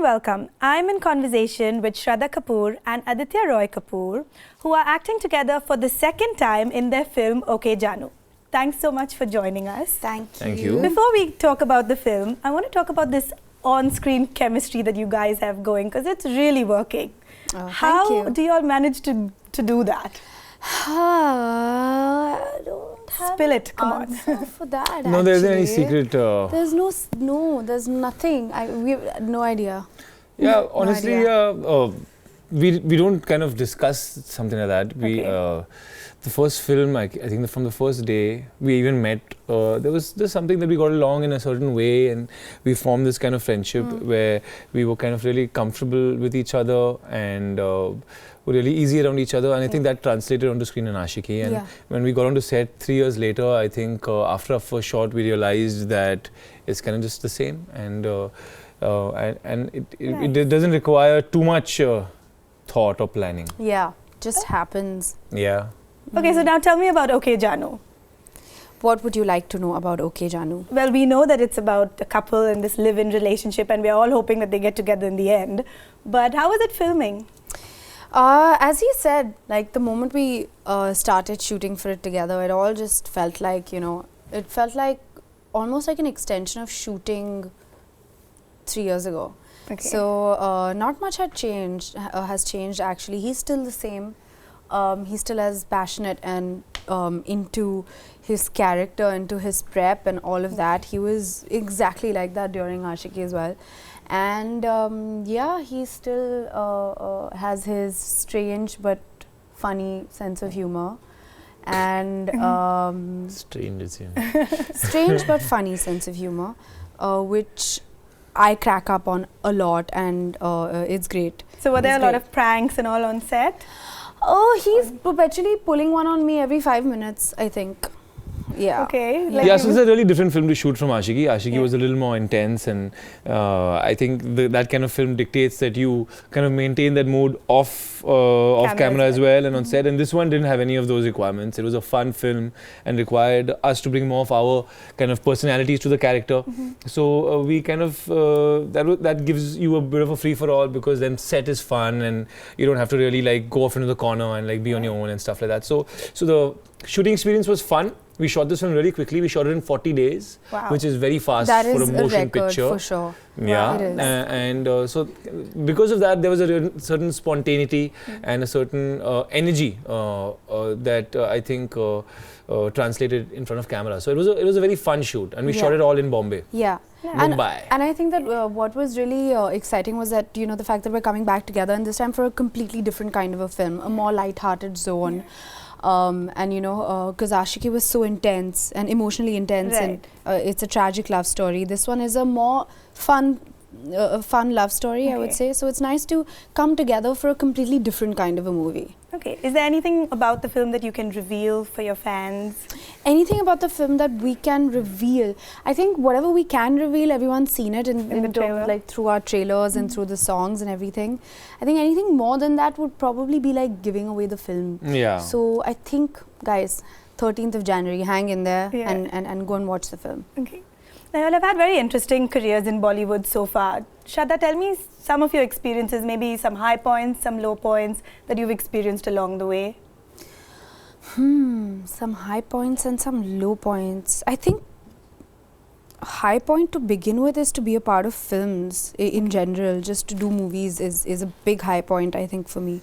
welcome. I'm in conversation with Shraddha Kapoor and Aditya Roy Kapur, who are acting together for the second time in their film Ok Jaanu. Thanks so much for joining us. Thank you. Before we talk about the film, I want to talk about this on-screen chemistry that you guys have going, because it's really working. How do you all manage to do that? I don't have Spill it, come on. for that. No, there isn't any secret. There's nothing. We have no idea. Yeah, honestly, we don't kind of discuss something like that. The first film, I think from the first day we even met, there was just something that we got along in a certain way, and we formed this kind of friendship where we were kind of really comfortable with each other and were really easy around each other, and I think that translated onto screen in Ashiki. And when we got onto set 3 years later, I think after our first shot we realized that it's kind of just the same, and it doesn't require too much thought or planning. Yeah, just happens. Yeah. Okay, so now tell me about Ok Jaanu. What would you like to know about Ok Jaanu? Well, we know that it's about a couple in this live-in relationship, and we're all hoping that they get together in the end. But how was it filming? As he said, like the moment we started shooting for it together, it all just felt like, it felt like almost like an extension of shooting 3 years ago. Okay. So not much has changed actually. He's still the same. He's still as passionate and into his character, into his prep and all of that. He was exactly like that during Ashiki as well. And yeah, he still has his strange but funny sense of humor. And strange but funny sense of humor, which I crack up on a lot, and it's great. So were there a lot of pranks and all on set? Oh, he's perpetually pulling one on me every 5 minutes, I think. Yeah. Okay. Yeah, so it's a really different film to shoot from Ashiki. Ashiki was a little more intense, and I think that kind of film dictates that you kind of maintain that mood off camera as well and on set. And this one didn't have any of those requirements. It was a fun film and required us to bring more of our kind of personalities to the character. So we kind of that gives you a bit of a free for all, because then set is fun and you don't have to really like go off into the corner and like be on your own and stuff like that. So the shooting experience was fun. We shot this one really quickly. We shot it in 40 days, which is very fast for a motion picture. For sure. Yeah, and so because of that, there was a certain spontaneity and a certain energy that I think translated in front of camera. So it was a very fun shoot, and we shot it all in Bombay. Yeah. Mumbai. And I think that what was really exciting was that the fact that we're coming back together, and this time for a completely different kind of a film, a more light-hearted zone. And because Ashiki was so intense and emotionally intense, and it's a tragic love story. This one is a more fun love story, I would say. So it's nice to come together for a completely different kind of a movie. Okay. Is there anything about the film that you can reveal for your fans? Anything about the film that we can reveal? I think whatever we can reveal, everyone's seen it in the trailer, like through our trailers and through the songs and everything. I think anything more than that would probably be like giving away the film. Yeah. So I think, guys, 13th of January, hang in there and go and watch the film. Okay. Now, you all have had very interesting careers in Bollywood so far. Shraddha, tell me some of your experiences, maybe some high points, some low points that you've experienced along the way. Some high points and some low points. I think a high point to begin with is to be a part of films in general. Just to do movies is a big high point, I think, for me.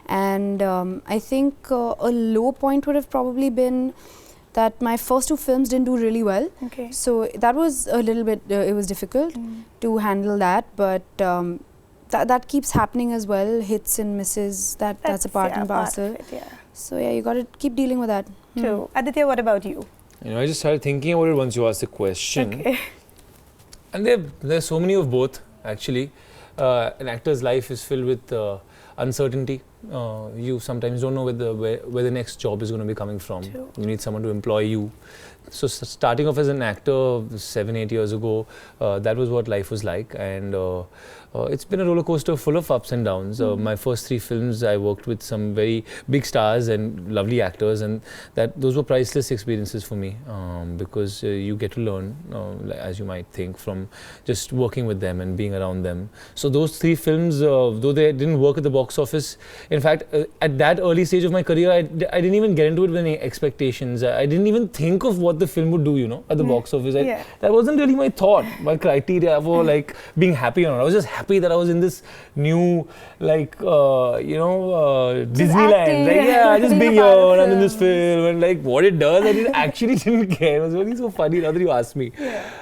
And I think a low point would have probably been that my first 2 films didn't do really well. Okay. So that was a little bit, it was difficult to handle that, but that keeps happening as well, hits and misses, that's a part and parcel. So yeah, you got to keep dealing with that. True. Aditya, what about you? I just started thinking about it once you asked the question. Okay. And there's so many of both, actually. An actor's life is filled with uncertainty. You sometimes don't know where the next job is going to be coming from. True. You need someone to employ you. So starting off as an actor 7-8 years ago, that was what life was like, and it's been a roller coaster full of ups and downs. My first 3 films, I worked with some very big stars and lovely actors, and those were priceless experiences for me, because you get to learn, as you might think, from just working with them and being around them. So those 3 films, though they didn't work at the box office, in fact, at that early stage of my career, I didn't even get into it with any expectations. I didn't even think of what the film would do, you know, at the box office. That wasn't really my thought, my criteria for like being happy or not. I was just happy that I was in this new, like, Disneyland. Just being here, and I'm in this film, and like what it does, I actually didn't care. It was really so funny now that you asked me.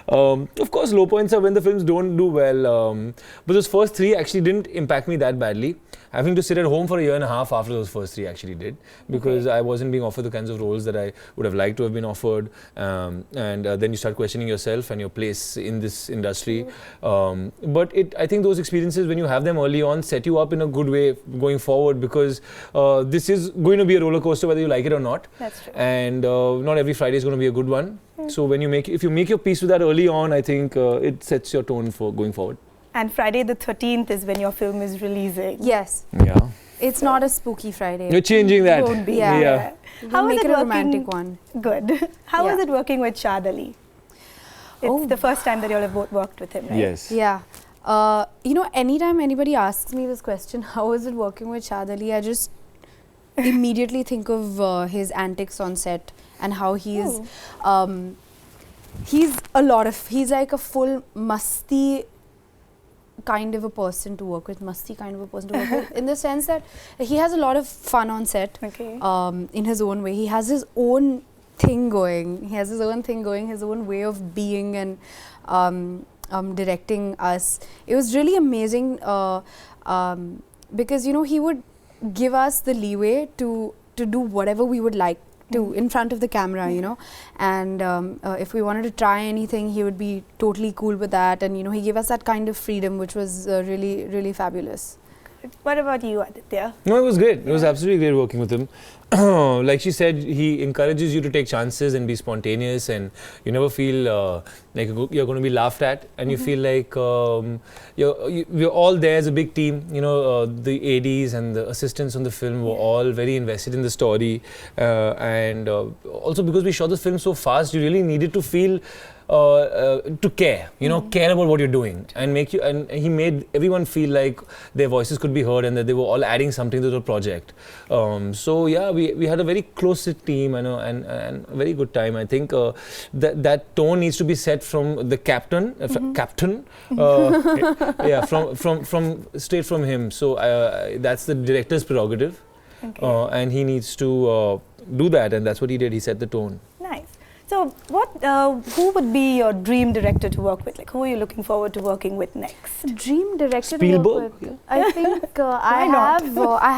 Of course, low points are when the films don't do well. But those first 3 actually didn't impact me that badly. Having to sit at home for a year and a half after those first 3 actually did, because I wasn't being offered the kinds of roles that I would have liked to have been offered, and then you start questioning yourself and your place in this industry. But I think those experiences, when you have them early on, set you up in a good way going forward, because this is going to be a roller coaster whether you like it or not. That's true. And not every Friday is going to be a good one. So when if you make your peace with that early on, I think it sets your tone for going forward. And Friday the 13th is when your film is releasing. Yes. Yeah. It's not a spooky Friday. You're changing that. Won't be. Yeah. How We'll is make it it a working? romantic one. Good. How is Yeah. it working with Shad Ali? It's the first time that you all have both worked with him, right? Yes. Yeah. Anytime anybody asks me this question, how is it working with Shad Ali, I just immediately think of his antics on set and how he's like a full masti kind of a person to work with, in the sense that he has a lot of fun on set, in his own way. He has his own thing going. His own way of being and directing us. It was really amazing, because he would give us the leeway to do whatever we would like to in front of the camera, and if we wanted to try anything, he would be totally cool with that, and he gave us that kind of freedom, which was really, really fabulous. What about you, Aditya? No, it was great. It was absolutely great working with him. Like she said, he encourages you to take chances and be spontaneous, and you never feel like you're going to be laughed at, and you feel like we're all there as a big team. The ADs and the assistants on the film were all very invested in the story, and also because we shot the film so fast, you really needed to feel to care, care about what you're doing, and he made everyone feel like their voices could be heard and that they were all adding something to the project. So yeah, we had a very close team, and a very good time. I think that tone needs to be set from the captain, from straight from him. So that's the director's prerogative, and he needs to do that, and that's what he did. He set the tone. Nice. So, who would be your dream director to work with? Like, who are you looking forward to working with next? Dream director Spielberg? to work with? I think I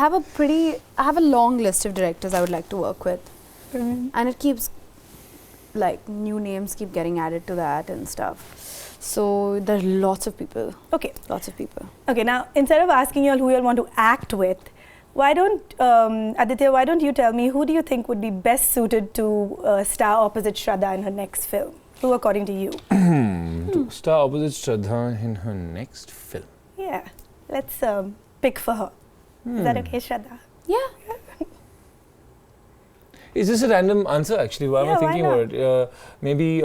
have a long list of directors I would like to work with, and it keeps, like, new names keep getting added to that and stuff. So there are lots of people. Okay. Lots of people. Okay. Now, instead of asking you all who you all want to act with, why don't, Aditya, why don't you tell me who do you think would be best suited to star opposite Shraddha in her next film? Who, according to you? To star opposite Shraddha in her next film. Yeah. Let's pick for her. Is that okay, Shraddha? Yeah. Is this a random answer, actually? Why am I thinking about it? Maybe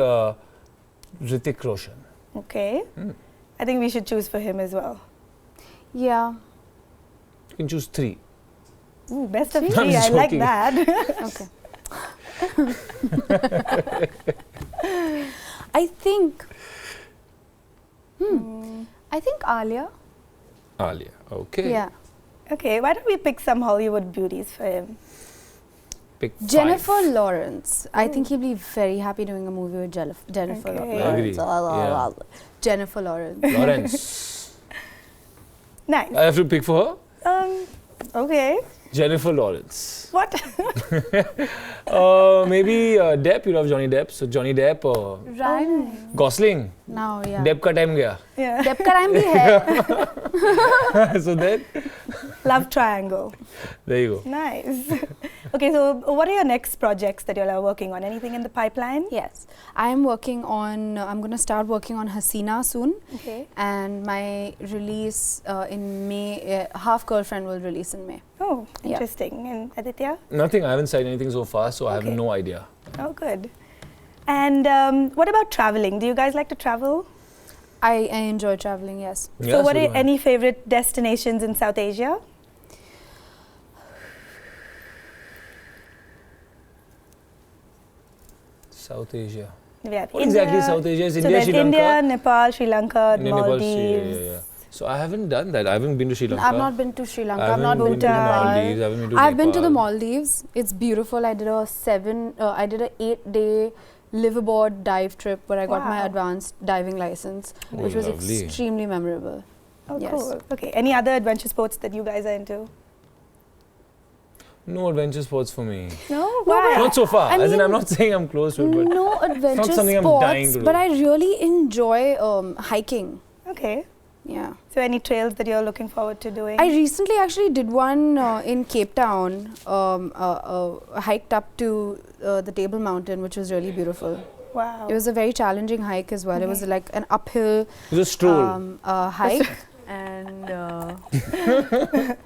Hrithik Roshan. Okay. I think we should choose for him as well. Yeah. You can choose 3. Ooh, best of I'm 3. I like joking. that. Okay. I think Alia. Alia, okay. Yeah. Okay, why don't we pick some Hollywood beauties for him? Pick Jennifer 5. Lawrence. I think he'd be very happy doing a movie with Jennifer Okay. Lawrence. Agree. Yeah. Jennifer Lawrence. Lawrence. Nice. I have to pick for her? Okay. Jennifer Lawrence. What? Maybe Depp. You love Johnny Depp. So Johnny Depp or Ryan. Gosling. Now, yeah. Depp ka time gaya. Yeah. Depp ka time bhi hai. So then Love triangle. There you go. Nice. Okay, so what are your next projects that you're working on? Anything in the pipeline? Yes, I'm working on. I'm going to start working on Hasina soon. Okay. And my release in May. Half Girlfriend will release in May. Oh, Yeah. interesting. And Aditya? Nothing. I haven't signed anything so far, so I have Okay. no idea. Oh, good. And what about traveling? Do you guys like to travel? I enjoy traveling. Yes. Yeah, So what do are I. any favorite destinations in South Asia? South Asia. We have What exactly is South Asia? Is So India, there's Sri Lanka? India, Nepal, Sri Lanka, India, Nepal, Maldives. yeah. So I haven't done that. I haven't been to Sri Lanka. I've not been to Sri Lanka. I I've not haven't been to the Nepal. Maldives. I haven't been to I've been to the Nepal. Maldives. It's beautiful. I did a 8-day liveaboard dive trip where I got my Wow. advanced diving license, Oh, which was lovely. extremely memorable. Oh, Yes. cool. Okay. Any other adventure sports that you guys are into? No adventure sports for me. No? but Why? Not so far. I As in, I'm mean, not saying I'm close to it, but No adventure something I'm sports, dying to do. but I really enjoy hiking. Okay. Yeah. So any trails that you're looking forward to doing? I recently actually did one in Cape Town, hiked up to the Table Mountain, which was really beautiful. Wow. It was a very challenging hike as well. It was like an uphill it was a stroll. hike, and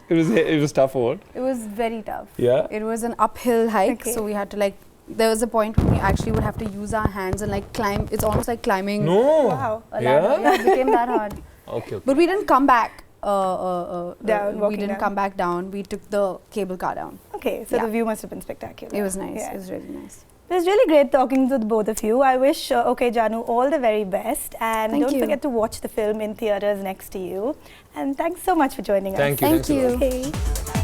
It was tough, or what? it was very tough. Yeah. It was an uphill hike, Okay. so we had to there was a point when we actually would have to use our hands and climb. It's almost like climbing No. Wow. a ladder. Yeah? Yeah, it became that hard. Okay. But we didn't come back. Down, we walking didn't down. come back down. We took the cable car down. Okay. So Yeah. the view must have been spectacular. It was nice. Yeah. It was really nice. It was really great talking to the both of you. I wish Ok Jaanu all the very best, and Thank don't you. forget to watch the film in theaters next to you. And thanks so much for joining us. Thank you. Thank Thanks a lot. you. Okay.